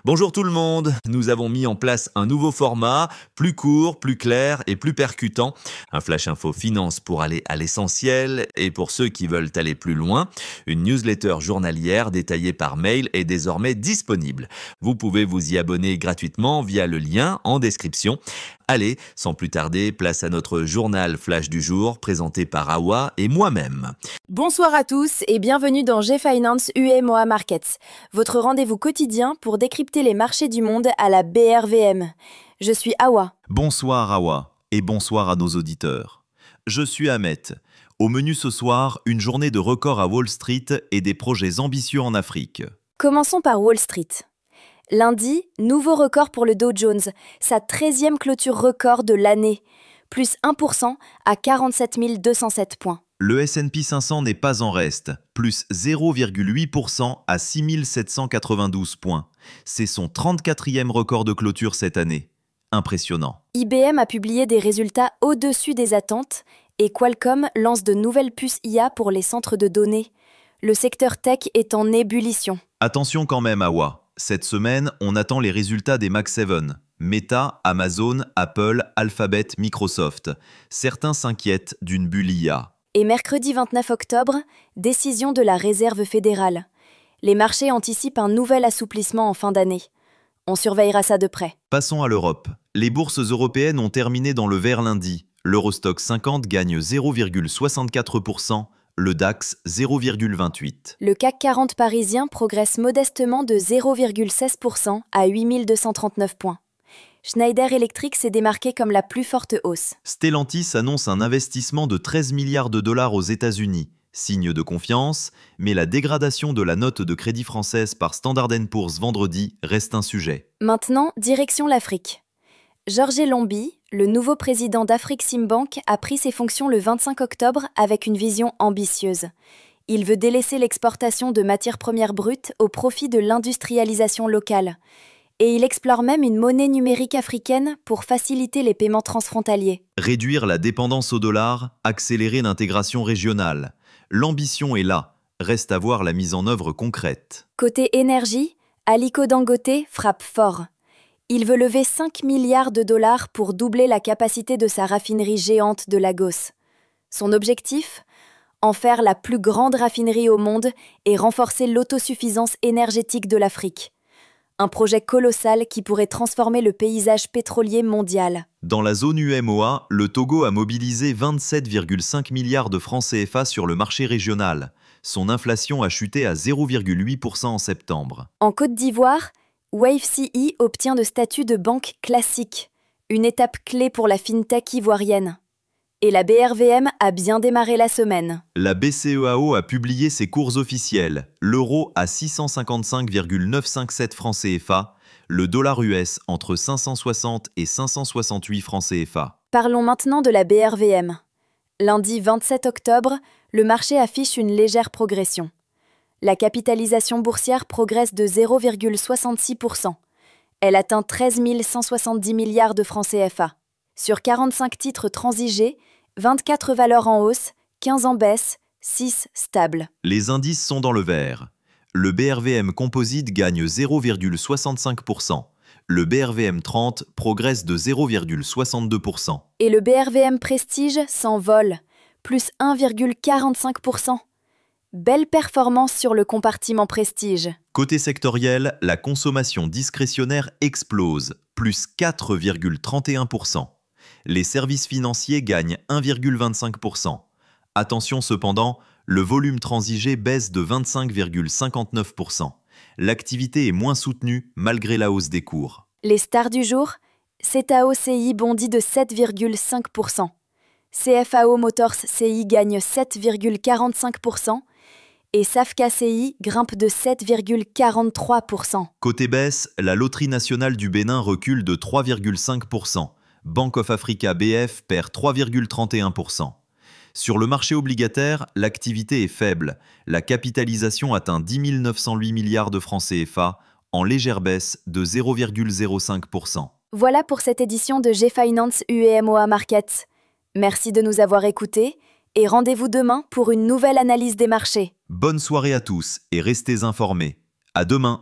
Bonjour tout le monde, nous avons mis en place un nouveau format, plus court, plus clair et plus percutant. Un Flash Info Finance pour aller à l'essentiel et pour ceux qui veulent aller plus loin. Une newsletter journalière détaillée par mail est désormais disponible. Vous pouvez vous y abonner gratuitement via le lien en description. Allez, sans plus tarder, place à notre journal Flash du jour présenté par Awa et moi-même. Bonsoir à tous et bienvenue dans G-Finance UEMOA Markets, votre rendez-vous quotidien pour décrypter les marchés du monde à la BRVM. Je suis Awa. Bonsoir Awa et bonsoir à nos auditeurs. Je suis Ahmet. Au menu ce soir, une journée de record à Wall Street et des projets ambitieux en Afrique. Commençons par Wall Street. Lundi, nouveau record pour le Dow Jones, sa 13e clôture record de l'année, plus 1% à 47 207 points. Le S&P 500 n'est pas en reste, plus 0,8% à 6 792 points. C'est son 34e record de clôture cette année. Impressionnant. IBM a publié des résultats au-dessus des attentes et Qualcomm lance de nouvelles puces IA pour les centres de données. Le secteur tech est en ébullition. Attention quand même Awa. Cette semaine, on attend les résultats des Mag 7. Meta, Amazon, Apple, Alphabet, Microsoft. Certains s'inquiètent d'une bulle IA. Et mercredi 29 octobre, décision de la Réserve fédérale. Les marchés anticipent un nouvel assouplissement en fin d'année. On surveillera ça de près. Passons à l'Europe. Les bourses européennes ont terminé dans le vert lundi. L'Eurostoxx 50 gagne 0,64%. Le DAX 0,28. Le CAC 40 parisien progresse modestement de 0,16% à 8239 points. Schneider Electric s'est démarqué comme la plus forte hausse. Stellantis annonce un investissement de 13 milliards de dollars aux États-Unis. Signe de confiance, mais la dégradation de la note de crédit française par Standard & Poor's vendredi reste un sujet. Maintenant, direction l'Afrique. Georges Lombi, le nouveau président d'Afriximbank, a pris ses fonctions le 25 octobre avec une vision ambitieuse. Il veut délaisser l'exportation de matières premières brutes au profit de l'industrialisation locale. Et il explore même une monnaie numérique africaine pour faciliter les paiements transfrontaliers. Réduire la dépendance au dollar, accélérer l'intégration régionale. L'ambition est là, reste à voir la mise en œuvre concrète. Côté énergie, Aliko Dangote frappe fort. Il veut lever 5 milliards de dollars pour doubler la capacité de sa raffinerie géante de Lagos. Son objectif ? En faire la plus grande raffinerie au monde et renforcer l'autosuffisance énergétique de l'Afrique. Un projet colossal qui pourrait transformer le paysage pétrolier mondial. Dans la zone UEMOA, le Togo a mobilisé 27,5 milliards de francs CFA sur le marché régional. Son inflation a chuté à 0,8% en septembre. En Côte d'Ivoire, WaveCE obtient le statut de banque classique, une étape clé pour la fintech ivoirienne. Et la BRVM a bien démarré la semaine. La BCEAO a publié ses cours officiels. L'euro à 655,957 francs CFA, le dollar US entre 560 et 568 francs CFA. Parlons maintenant de la BRVM. Lundi 27 octobre, le marché affiche une légère progression. La capitalisation boursière progresse de 0,66%. Elle atteint 13 170 milliards de francs CFA. Sur 45 titres transigés, 24 valeurs en hausse, 15 en baisse, 6 stables. Les indices sont dans le vert. Le BRVM Composite gagne 0,65%. Le BRVM 30 progresse de 0,62%. Et le BRVM Prestige s'envole, plus 1,45%. Belle performance sur le compartiment Prestige. Côté sectoriel, la consommation discrétionnaire explose, plus 4,31%. Les services financiers gagnent 1,25%. Attention cependant, le volume transigé baisse de 25,59%. L'activité est moins soutenue malgré la hausse des cours. Les stars du jour, CETAO CI bondit de 7,5%. CFAO Motors CI gagne 7,45%. Et Safka CI grimpe de 7,43%. Côté baisse, la Loterie nationale du Bénin recule de 3,5%. Bank of Africa BF perd 3,31%. Sur le marché obligataire, l'activité est faible. La capitalisation atteint 10 908 milliards de francs CFA, en légère baisse de 0,05%. Voilà pour cette édition de G-Finance UEMOA Markets. Merci de nous avoir écoutés et rendez-vous demain pour une nouvelle analyse des marchés. Bonne soirée à tous et restez informés. À demain.